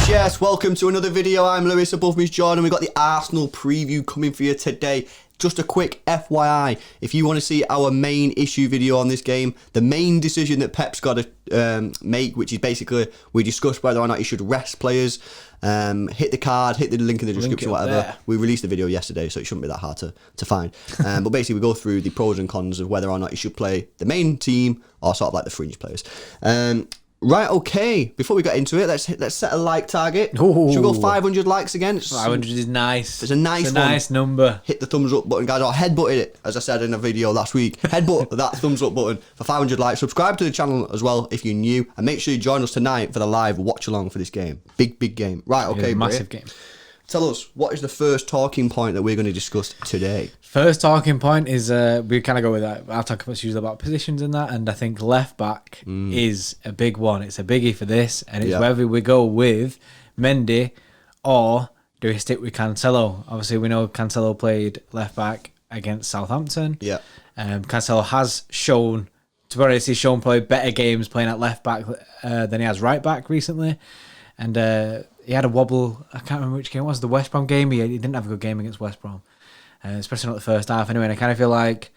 Yes, welcome to another video. I'm Lewis, above me is John, and we've got the Arsenal preview coming for you today. Just a quick FYI, if you want to see our main issue video on this game, the main decision that Pep's got to make, which is basically, we discussed whether or not he should rest players, hit the card, hit the link in the description, whatever. There. We released the video yesterday, so it shouldn't be that hard to find. But basically, we go through the pros and cons of whether or not he should play the main team or sort of like the fringe players. Right, okay. Before we get into it, let's set a like target. Ooh. Should we go 500 likes again? 500 is nice. It's a nice one. Nice number. Hit the thumbs up button, guys, or headbutted it, as I said in a video last week. Headbutt that thumbs up button for 500 likes. Subscribe to the channel as well if you're new, and make sure you join us tonight for the live watch along for this game. Big game. Right, okay, yeah, massive game. Tell us, what is the first talking point that we're going to discuss today? First talking point is, we kind of go with that. I'll talk about usually about positions and that, and I think left back is a big one. It's a biggie for this, and it's whether we go with Mendy or do we stick with Cancelo. Obviously, we know Cancelo played left back against Southampton. Yeah. Cancelo has shown, to be honest, he's shown probably better games playing at left back than he has right back recently, and he had a wobble. I can't remember which game it was. The West Brom game. He didn't have a good game against West Brom, especially not the first half. Anyway, and I kind of feel like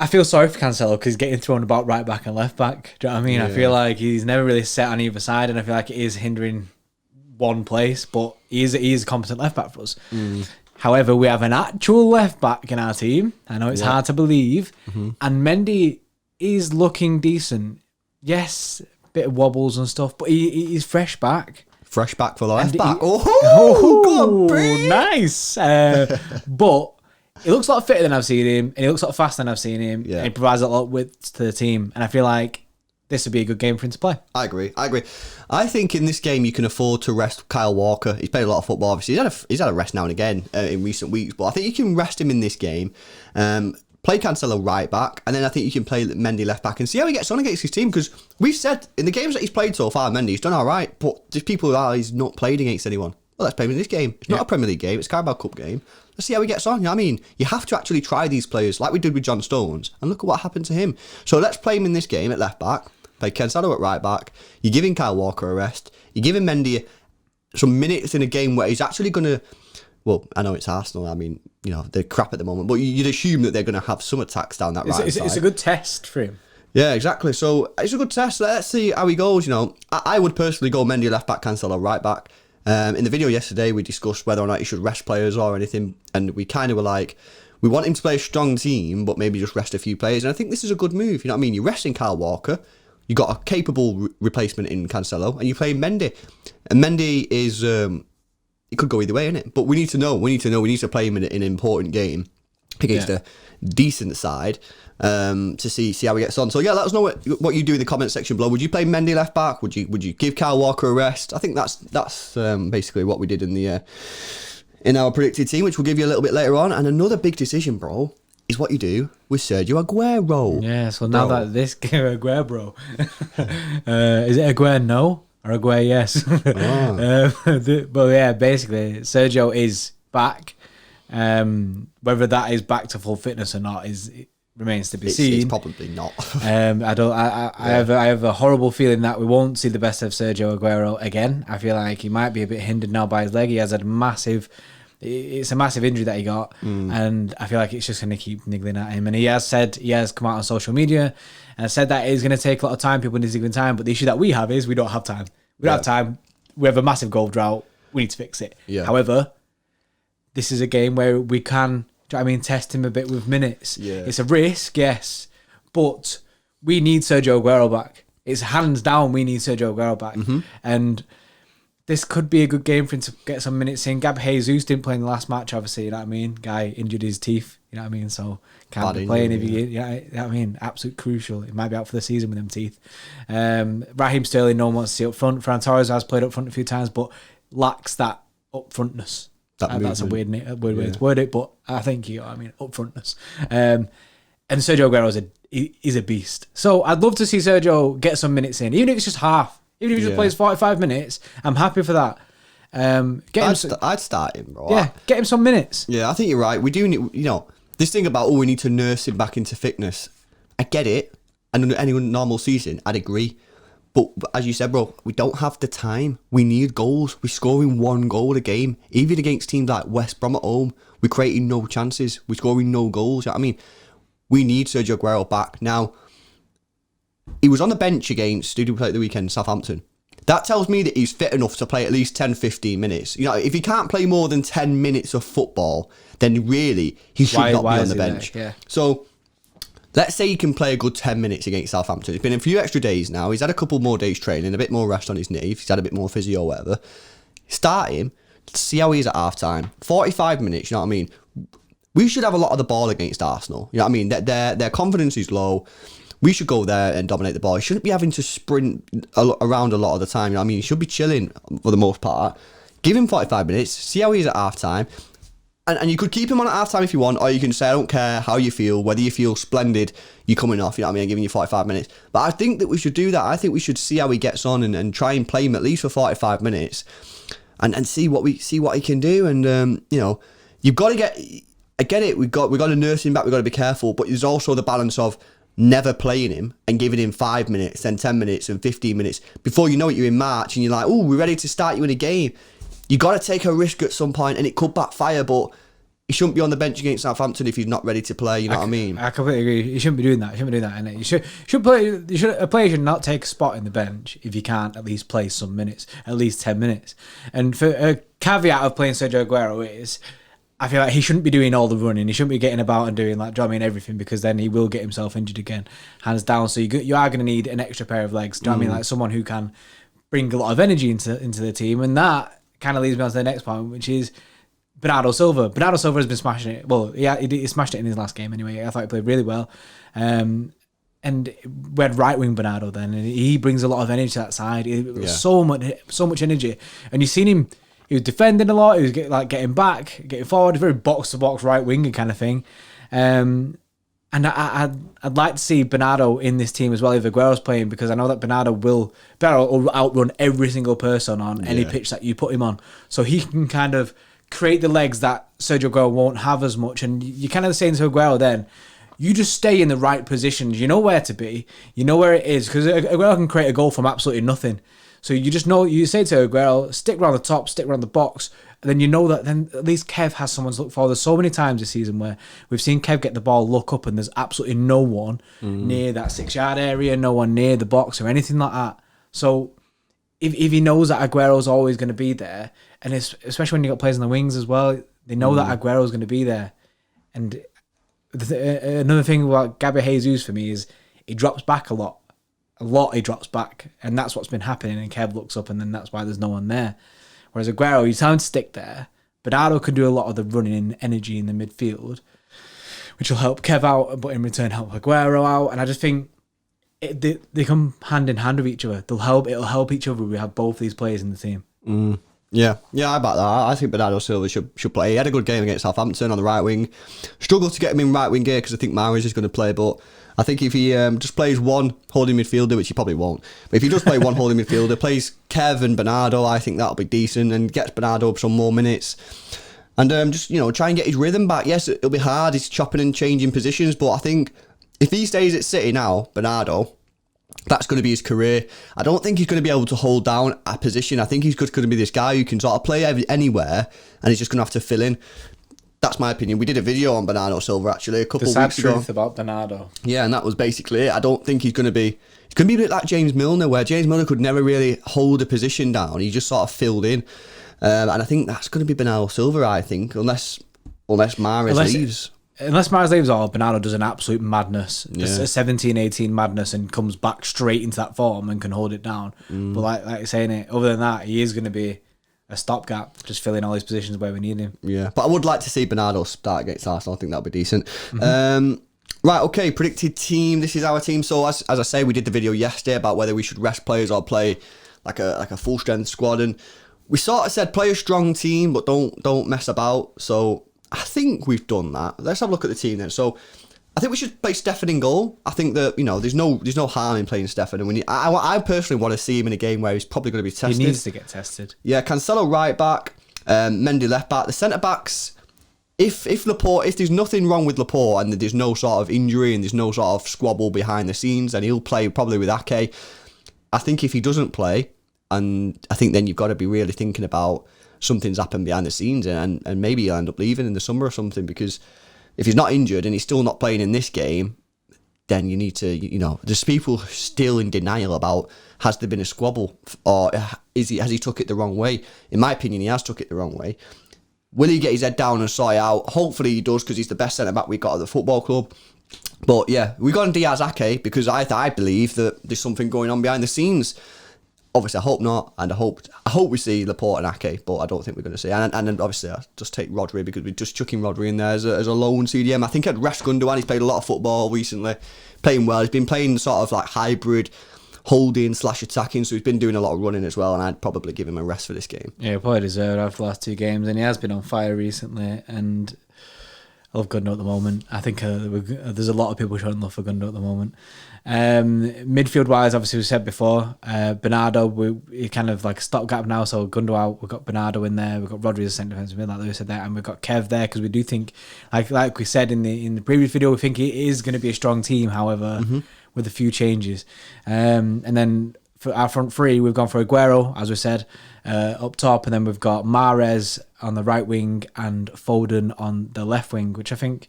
I feel sorry for Cancelo because he's getting thrown about right back and left back. Do you know what I mean? Yeah. I feel like he's never really set on either side, and I feel like it is hindering one place. But he is a competent left back for us. However, we have an actual left back in our team. I know it's hard to believe, and Mendy is looking decent. Yes. Bit of wobbles and stuff, but he's fresh back. Fresh back for the left back. Oh, nice. But he looks a lot fitter than I've seen him, and he looks a lot faster than I've seen him. Yeah. And he provides a lot of width to the team, and I feel like this would be a good game for him to play. I agree. I think in this game you can afford to rest Kyle Walker. He's played a lot of football, obviously. He's had a rest now and again in recent weeks, but I think you can rest him in this game. Play Cancelo right back, and then I think you can play Mendy left back and see how he gets on against his team, because we've said in the games that he's played so far, Mendy's done all right, but there's people that he's not played against anyone. Well, let's play him in this game. It's not a Premier League game, it's a Carabao Cup game. Let's see how he gets on. You know what I mean? You have to actually try these players like we did with John Stones, and look at what happened to him. So let's play him in this game at left back, play Cancelo at right back. You're giving Kyle Walker a rest. You're giving Mendy some minutes in a game where he's actually going to... Well, I know it's Arsenal. I mean, you know, they're crap at the moment, but you'd assume that they're going to have some attacks down that right side. It's a good test for him. Yeah, exactly. So it's a good test. Let's see how he goes. You know, I would personally go Mendy left back, Cancelo right back. In the video yesterday, we discussed whether or not he should rest players or anything, and we kind of were like, we want him to play a strong team, but maybe just rest a few players. And I think this is a good move. You know what I mean? You're resting Kyle Walker. You got a capable replacement in Cancelo, and you play Mendy. And Mendy is... it could go either way, innit? But we need to know. We need to play him in an important game against a decent side to see how he gets on. So yeah, let us know what you do in the comment section below. Would you play Mendy left back? Would you give Kyle Walker a rest? I think that's basically what we did in our predicted team, which we'll give you a little bit later on. And another big decision, bro, is what you do with Sergio Aguero. Yeah. So now that this game, Aguero, is it Aguero? No. Or Aguero, yes. But yeah, basically, Sergio is back. Whether that is back to full fitness or not remains to be seen. It's probably not. I have a horrible feeling that we won't see the best of Sergio Aguero again. I feel like he might be a bit hindered now by his leg. He has had it's a massive injury that he got, and I feel like it's just going to keep niggling at him. And he has come out on social media and said that it's going to take a lot of time. People need to give him time, but the issue that we have is we don't have time. We don't have time. We have a massive goal drought. We need to fix it. Yeah. However, this is a game where we can, do you know what I mean, test him a bit with minutes. Yeah. It's a risk, yes, but we need Sergio Aguero back. It's hands down we need Sergio Aguero back. And this could be a good game for him to get some minutes in. Gab Jesus didn't play in the last match, obviously, you know what I mean? Guy injured his teeth, you know what I mean? So can't be playing if you know what I mean? Absolute crucial. It might be out for the season with them teeth. Raheem Sterling, no one wants to see up front. Ferran Torres has played up front a few times, but lacks that up frontness. That's a weird way to word it, but I think you know what I mean, up frontness. And Sergio Aguero is a beast. So I'd love to see Sergio get some minutes in, even if it's just half. Even if he just plays 45 minutes, I'm happy for that. I'd start him, bro. Yeah, get him some minutes. Yeah, I think you're right. We do need, you know, this thing about, we need to nurse him back into fitness. I get it. And under any normal season, I'd agree. But as you said, bro, we don't have the time. We need goals. We're scoring 1 goal a game. Even against teams like West Brom at home, we're creating no chances. We're scoring no goals. You know what I mean, we need Sergio Aguero back. Now, he was on the bench against, who did we play at the weekend? Southampton. That tells me that he's fit enough to play at least 10, 15 minutes. You know, if he can't play more than 10 minutes of football, then really, he should not be on the bench. Yeah. So, let's say he can play a good 10 minutes against Southampton. It's been a few extra days now. He's had a couple more days training, a bit more rest on his knee. He's had a bit more physio or whatever. Start him. See how he is at half-time. 45 minutes, you know what I mean? We should have a lot of the ball against Arsenal. You know what I mean? Their confidence is low. We should go there and dominate the ball. He shouldn't be having to sprint around a lot of the time. You know what I mean? He should be chilling for the most part. Give him 45 minutes. See how he is at half-time. And you could keep him on at half-time if you want, or you can say, I don't care how you feel, whether you feel splendid, you're coming off, you know what I mean, I'm giving you 45 minutes. But I think that we should do that. I think we should see how he gets on and try and play him at least for 45 minutes and see what he can do. And, you know, you've got to get... I get it, we've got to nurse him back, we've got to be careful, but there's also the balance of never playing him and giving him 5 minutes, then 10 minutes and 15 minutes. Before you know it, you're in March and you're like, we're ready to start you in a game. You got to take a risk at some point and it could backfire, but he shouldn't be on the bench against Southampton if he's not ready to play, you know what I mean? I completely agree. You shouldn't be doing that. Innit? A player should not take a spot in the bench if you can't at least play some minutes, at least 10 minutes. And for a caveat of playing Sergio Aguero is, I feel like he shouldn't be doing all the running. He shouldn't be getting about and doing everything, because then he will get himself injured again, hands down. So you are going to need an extra pair of legs. Do you know what I mean? Like someone who can bring a lot of energy into the team. And that kind of leads me on to the next point, which is Bernardo Silva. Bernardo Silva has been smashing it. Well, he smashed it in his last game anyway. I thought he played really well. And we had right wing Bernardo then, and he brings a lot of energy to that side. So much energy. And you've seen him. He was defending a lot. He was getting back, getting forward. Very box to box right winger kind of thing. And I'd like to see Bernardo in this team as well if Aguero's playing, because I know that Bernardo will outrun every single person on any pitch that you put him on. So he can kind of create the legs that Sergio Aguero won't have as much. And you're kind of saying to Aguero then, you just stay in the right positions. You know where to be. You know where it is, because Aguero can create a goal from absolutely nothing. So you just know, you say to Aguero, stick around the top, stick around the box, and then you know that then at least Kev has someone to look for. There's so many times this season where we've seen Kev get the ball, look up, and there's absolutely no one near that 6-yard area, no one near the box or anything like that. So if he knows that Aguero's always going to be there, and especially when you got players on the wings as well, they know that Aguero's going to be there. And another thing about Gabriel Jesus for me is he drops back a lot. He drops back, and that's what's been happening. And Kev looks up, and then that's why there's no one there. Whereas Aguero, you tell him to stick there. Bernardo can do a lot of the running and energy in the midfield, which will help Kev out, but in return help Aguero out. And I just think they come hand in hand with each other. It'll help each other. We have both these players in the team. Yeah, I back that. I think Bernardo Silva should play. He had a good game against Southampton on the right wing. Struggled to get him in right wing gear because I think Mahrez is going to play, but I think if he just plays one holding midfielder, which he probably won't, but if he does play one holding midfielder, plays Kev and Bernardo, I think that'll be decent, and gets Bernardo some more minutes. And just, try and get his rhythm back. Yes, it'll be hard. He's chopping and changing positions, but I think if he stays at City now, Bernardo, that's going to be his career. I don't think he's going to be able to hold down a position. I think he's just going to be this guy who can sort of play anywhere, and he's just going to have to fill in. That's my opinion. We did a video on Bernardo Silva actually a couple of weeks ago. The sad truth about Bernardo. Yeah, and that was basically it. I don't think he's going to be... He's going to be a bit like James Milner, where James Milner could never really hold a position down. He just sort of filled in. And I think that's going to be Bernardo Silva, I think, unless Mahrez leaves. Unless Mahrez leaves, or Bernardo does an absolute madness, a 17-18 madness, and comes back straight into that form and can hold it down. But like you're saying it, other than that, he is going to be a stopgap, just filling all these positions where we need him. Yeah, but I would like to see Bernardo start against Arsenal. I think that would be decent. Right, okay, predicted team. This is our team. So as I say, we did the video yesterday about whether we should rest players or play like a full strength squad, and we sort of said play a strong team, but don't mess about. So I think we've done that. Let's have a look at the team then. So I think we should play Stefan in goal. I think that there's no harm in playing Stefan, and I personally want to see him in a game where he's probably going to be tested. He needs to get tested. Yeah, Cancelo right back, Mendy left back. The centre backs, if Laporte, if there's nothing wrong with Laporte and there's no sort of injury and there's no sort of squabble behind the scenes, then he'll play probably with Ake. I think if he doesn't play, and I think then you've got to be really thinking about something's happened behind the scenes, and maybe he'll end up leaving in the summer or something, because if he's not injured and he's still not playing in this game, then you need to, there's people still in denial about, has there been a squabble, or has he took it the wrong way? In my opinion, he has took it the wrong way. Will he get his head down and sort it out? Hopefully he does, because he's the best centre-back we've got at the football club. But yeah, we got on Diaz-Ake because I believe that there's something going on behind the scenes. Obviously, I hope not, and I hope we see Laporte and Ake, but I don't think we're going to see. And then obviously, I just take Rodri, because we're just chucking Rodri in there as a lone CDM. I think I'd rest Gundogan. He's played a lot of football recently, playing well. He's been playing sort of like hybrid holding / attacking, so he's been doing a lot of running as well, and I'd probably give him a rest for this game. Yeah, he probably deserved after the last 2 games, and he has been on fire recently, and I love Gundo at the moment. I think there's a lot of people showing love for Gundo at the moment. Midfield wise, obviously we said before, Bernardo, he kind of like a stopgap now, so Gundo out, we've got Bernardo in there, we've got Rodri as centre defensive mid, like Lewis said there, and we've got Kev there, because we do think, like we said in the previous video, we think it is going to be a strong team, however, with a few changes. And then for our front three, we've gone for Aguero, as we said, up top, and then we've got Mahrez on the right wing and Foden on the left wing, which I think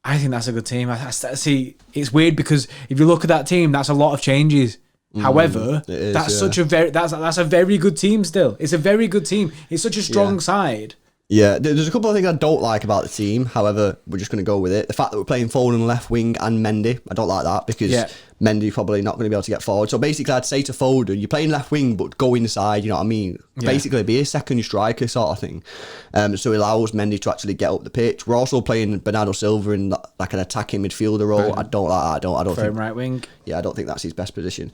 that's a good team. I see, it's weird because if you look at that team, that's a lot of changes. However, that's a very good team still. It's a very good team. It's such a strong side. Yeah, there's a couple of things I don't like about the team. However, we're just going to go with it. The fact that we're playing Foden left wing and Mendy, I don't like that, because Mendy probably not going to be able to get forward. So basically, I'd say to Foden, you're playing left wing, but go inside, you know what I mean? Yeah. Basically, be a second striker sort of thing. So it allows Mendy to actually get up the pitch. We're also playing Bernardo Silva in like an attacking midfielder role. Right. I don't like that. I don't think right wing. Yeah, I don't think that's his best position.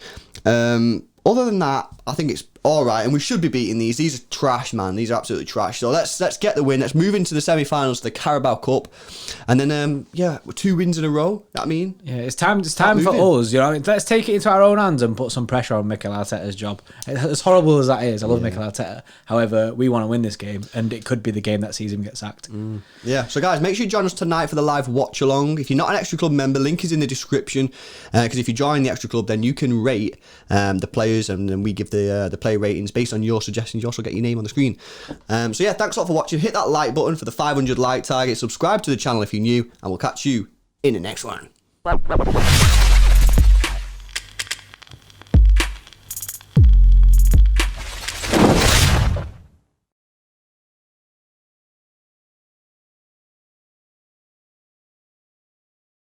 Other than that, I think it's all right, and we should be beating these. These are trash, man. These are absolutely trash. So let's get the win. Let's move into the semi-finals, the Carabao Cup, and then 2 wins in a row. You know what I mean, it's time for us. Let's take it into our own hands and put some pressure on Mikel Arteta's job. As horrible as that is, I love Mikel Arteta. However, we want to win this game, and it could be the game that sees him get sacked. Yeah. So guys, make sure you join us tonight for the live watch along. If you're not an Extra Club member, link is in the description. Because if you join the Extra Club, then you can rate the players, and then we give the player ratings based on your suggestions. You also get your name on the screen. So yeah, thanks a lot for watching. Hit that like button for the 500 like target. Subscribe to the channel if you're new, and we'll catch you in the next one.